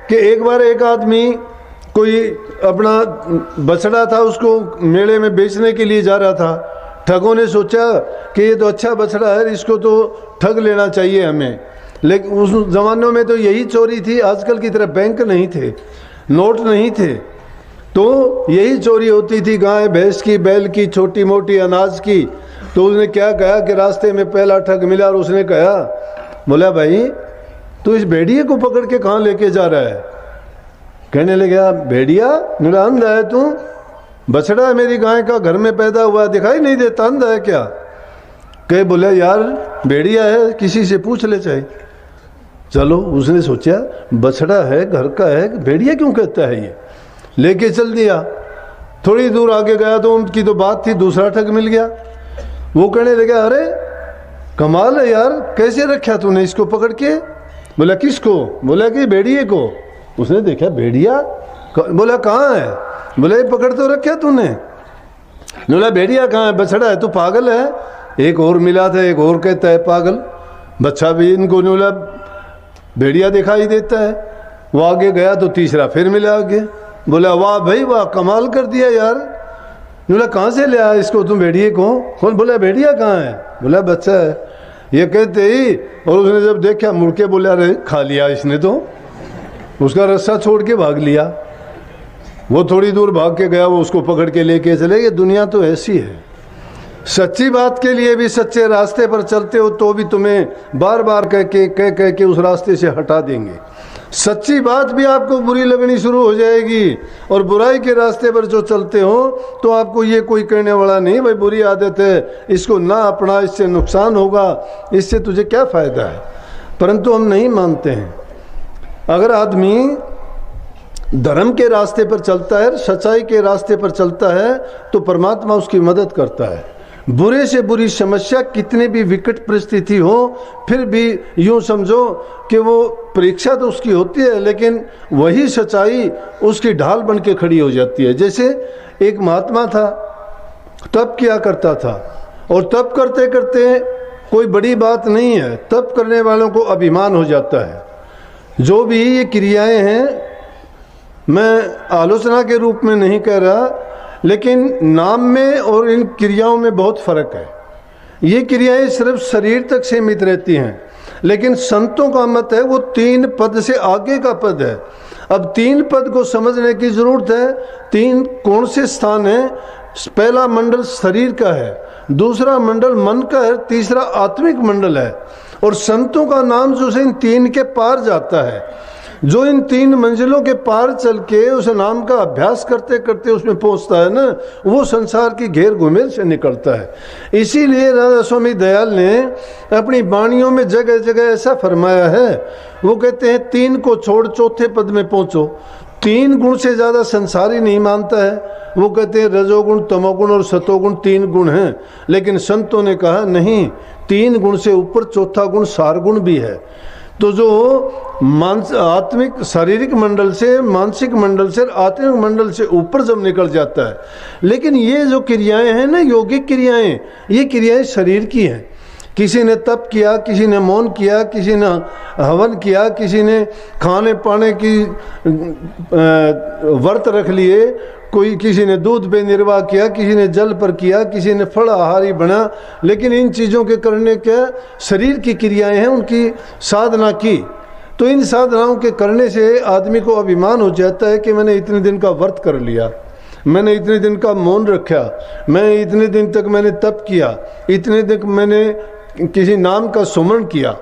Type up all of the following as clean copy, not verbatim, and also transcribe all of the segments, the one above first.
कि एक बार एक आदमी कोई अपना बछड़ा था, उसको मेले में बेचने के लिए जा रहा था। ठगों ने सोचा कि ये तो अच्छा बछड़ा है, इसको तो ठग लेना चाहिए हमें। लेकिन उस ज़मानों में तो यही चोरी थी, आजकल की तरह बैंक नहीं थे, नोट नहीं थे, तो यही चोरी होती थी गाय भैंस की, बैल की, छोटी मोटी अनाज की। तो उसने क्या कहा कि रास्ते में पहला ठग मिला और उसने कहा, बोला भाई तू इस भेड़िए को पकड़ के कहाँ लेके जा रहा है? कहने लगा भेड़िया? मेरा अंधा है तू? बछड़ा है मेरी गाय का, घर में पैदा हुआ, दिखाई नहीं देता, अंधा है क्या? कहे बोले यार भेड़िया है, किसी से पूछ ले चाहे। चलो उसने सोचा बछड़ा है, घर का है, भेड़िया क्यों कहता है ये, लेके चल दिया। थोड़ी दूर आगे गया तो उनकी तो बात थी, दूसरा ठग मिल गया। वो कहने लगा अरे कमाल है यार, कैसे रखा तूने इसको पकड़ के? बोला किसको? बोला कि भेड़िए को। उसने देखा भेड़िया, बोला कहाँ है? बोला ये पकड़ तो रखा तूने। बोला भेड़िया कहाँ है? बछड़ा है, तू पागल है? एक और मिला था, एक और कहता है पागल, बच्चा भी इनको बोला भेड़िया दिखाई देता है। वो आगे गया तो तीसरा फिर मिला आगे। बोला वाह भाई वाह, कमाल कर दिया यार। बोला कहाँ से ले आया इसको तुम भेड़िए को? कौन? बोला भेड़िया कहाँ है? बोला बच्चा है। ये कहते ही और उसने जब देखा मुड़ के बोला अरे खा लिया इसने, तो उसका रास्ता छोड़ के भाग लिया। वो थोड़ी दूर भाग के गया, वो उसको पकड़ के लेके चले गए। दुनिया तो ऐसी है, सच्ची बात के लिए भी सच्चे रास्ते पर चलते हो तो भी तुम्हें बार बार कह के उस रास्ते से हटा देंगे। सच्ची बात भी आपको बुरी लगनी शुरू हो जाएगी, और बुराई के रास्ते पर जो चलते हो तो आपको ये कोई कहने वाला नहीं भाई बुरी आदत है, इसको ना अपना, इससे नुकसान होगा, इससे तुझे क्या फ़ायदा है। परंतु हम नहीं मानते हैं। अगर आदमी धर्म के रास्ते पर चलता है, सच्चाई के रास्ते पर चलता है, तो परमात्मा उसकी मदद करता है। बुरे से बुरी समस्या, कितनी भी विकट परिस्थिति हो, फिर भी यूँ समझो कि वो परीक्षा तो उसकी होती है, लेकिन वही सच्चाई उसकी ढाल बन के खड़ी हो जाती है। जैसे एक महात्मा था, तप किया करता था, और तप करते करते कोई बड़ी बात नहीं है, तप करने वालों को अभिमान हो जाता है। जो भी ये क्रियाएं हैं, मैं आलोचना के रूप में नहीं कह रहा, लेकिन नाम में और इन क्रियाओं में बहुत फर्क है। ये क्रियाएं सिर्फ शरीर तक सीमित रहती हैं, लेकिन संतों का मत है वो 3 पद से आगे का पद है। अब 3 पद को समझने की जरूरत है। 3 कौन से स्थान है? पहला मंडल शरीर का है, दूसरा मंडल मन का है, तीसरा आत्मिक मंडल है। और संतों का नाम जो है इन 3 के पार जाता है। जो इन 3 मंजिलों के पार चल के उस नाम का अभ्यास करते करते उसमें पहुंचता है ना, वो संसार की घेर घुमेल से निकलता है। इसीलिए राजा स्वामी दयाल ने अपनी वाणियों में जगह जगह ऐसा फरमाया है। वो कहते हैं 3 को छोड़ चौथे पद में पहुंचो। 3 गुण से ज़्यादा संसार ही नहीं मानता है। वो कहते हैं रजोगुण, तमोगुण और सतोगुण 3 गुण हैं, लेकिन संतों ने कहा नहीं, 3 गुण से ऊपर चौथा गुण सार गुण भी है। तो जो आत्मिक शारीरिक मंडल से, मानसिक मंडल से, आत्मिक मंडल से ऊपर जब निकल जाता है। लेकिन ये जो क्रियाएं हैं ना, योगिक क्रियाएं, ये क्रियाएं शरीर की हैं। किसी ने तप किया, किसी ने मौन किया, किसी ने हवन किया, किसी ने खाने पाने की व्रत रख लिए, कोई किसी ने दूध पे निर्वाह किया, किसी ने जल पर किया, किसी ने फल आहारी बना। लेकिन इन चीज़ों के करने के शरीर की क्रियाएं हैं, उनकी साधना की। तो इन साधनाओं के करने से आदमी को अभिमान हो जाता है कि मैंने इतने दिन का व्रत कर लिया, मैंने इतने दिन का मौन रखा, मैं इतने दिन तक मैंने तप किया, इतने दिन मैंने किसी नाम का सुमरण किया।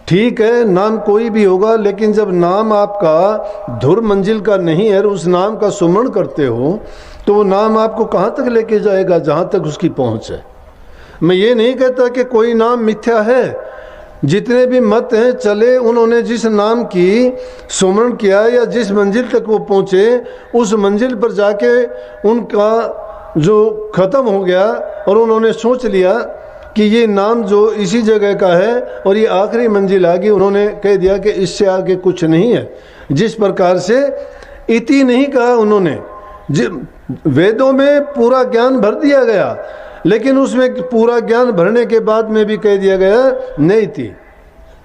ठीक है, नाम कोई भी होगा, लेकिन जब नाम आपका धुर मंजिल का नहीं है, उस नाम का सुमरण करते हो, तो वो नाम आपको कहाँ तक लेके जाएगा? जहाँ तक उसकी पहुँच है। मैं ये नहीं कहता कि कोई नाम मिथ्या है। जितने भी मत हैं चले, उन्होंने जिस नाम की सुमरण किया या जिस मंजिल तक वो पहुँचे, उस मंजिल पर जाके उनका जो ख़त्म हो गया और उन्होंने सोच लिया कि ये नाम जो इसी जगह का है और ये आखिरी मंजिल आ गई, उन्होंने कह दिया कि इससे आगे कुछ नहीं है। जिस प्रकार से इति नहीं कहा उन्होंने, वेदों में पूरा ज्ञान भर दिया गया, लेकिन उसमें पूरा ज्ञान भरने के बाद में भी कह दिया गया नहीं थी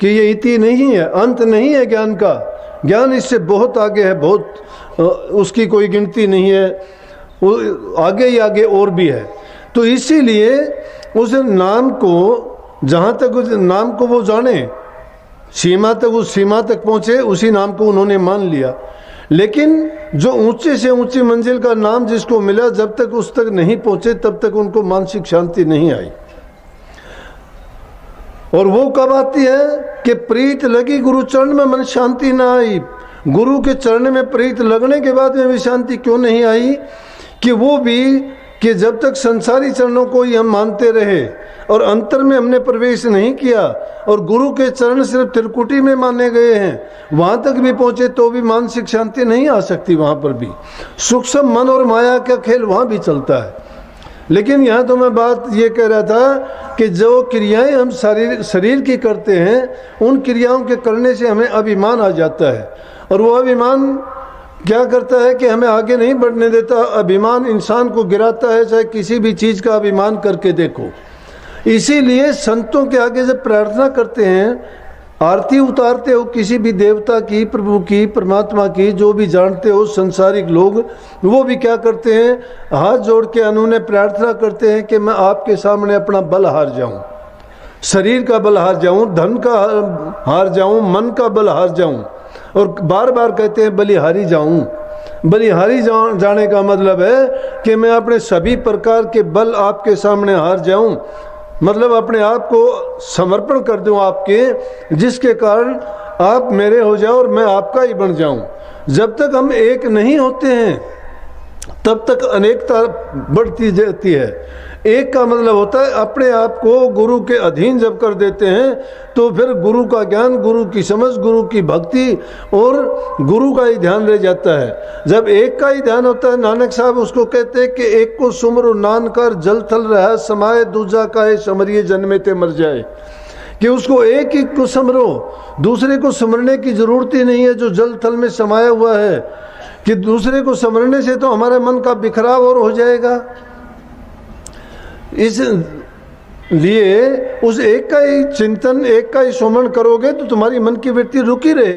कि ये इति नहीं है, अंत नहीं है ज्ञान का। ज्ञान इससे बहुत आगे है, बहुत उसकी कोई गिनती नहीं है, वो आगे ही आगे और भी है। तो इसीलिए उस नाम को, जहाँ तक उस नाम को वो जाने, सीमा तक, उस सीमा तक पहुँचे, उसी नाम को उन्होंने मान लिया। लेकिन जो ऊंचे से ऊंची मंजिल का नाम जिसको मिला, जब तक उस तक नहीं पहुँचे तब तक उनको मानसिक शांति नहीं आई। और वो कब आती है कि प्रीत लगी गुरु चरण में, मन शांति ना आई। गुरु के चरण में प्रीत लगने के बाद में भी शांति क्यों नहीं आई? कि वो भी कि जब तक संसारी चरणों को ही हम मानते रहे और अंतर में हमने प्रवेश नहीं किया, और गुरु के चरण सिर्फ त्रिकुटी में माने गए हैं, वहाँ तक भी पहुँचे तो भी मानसिक शांति नहीं आ सकती। वहाँ पर भी सूक्ष्म मन और माया का खेल वहाँ भी चलता है। लेकिन यहाँ तो मैं बात ये कह रहा था कि जो क्रियाएं हम शरीर की करते हैं, उन क्रियाओं के करने से हमें अभिमान आ जाता है, और वो अभिमान क्या करता है कि हमें आगे नहीं बढ़ने देता। अभिमान इंसान को गिराता है, चाहे किसी भी चीज़ का अभिमान करके देखो। इसीलिए संतों के आगे जब प्रार्थना करते हैं, आरती उतारते हो किसी भी देवता की, प्रभु की, परमात्मा की, जो भी जानते हो संसारिक लोग, वो भी क्या करते हैं, हाथ जोड़ के उन्होंने प्रार्थना करते हैं कि मैं आपके सामने अपना बल हार जाऊं, शरीर का बल हार जाऊं, धन का हार जाऊं, मन का बल हार जाऊं, और बार बार कहते हैं बलिहारी जाऊं। बलिहारी जाने का मतलब है कि मैं अपने सभी प्रकार के बल आपके सामने हार जाऊं, मतलब अपने आप को समर्पण कर दूं आपके, जिसके कारण आप मेरे हो जाओ और मैं आपका ही बन जाऊं। जब तक हम एक नहीं होते हैं तब तक अनेकता बढ़ती जाती है। एक का मतलब होता है अपने आप को गुरु के अधीन जब कर देते हैं तो फिर गुरु का ज्ञान, गुरु की समझ, गुरु की भक्ति और गुरु का ही ध्यान रह जाता है। जब एक का ही ध्यान होता है, नानक साहब उसको कहते हैं कि एक को सुमरो नान कर जल थल रहा समाये, दूजा का है समरिए जन्मे ते मर जाए। कि उसको एक ही को समरो, दूसरे को समरने की जरूरत ही नहीं है जो जल थल में समाया हुआ है। कि दूसरे को समरने से तो हमारे मन का बिखराव और हो जाएगा। इसलिए उस एक का ही चिंतन, एक का ही सुमरण करोगे तो तुम्हारी मन की वृत्ति रुकी रहेगी।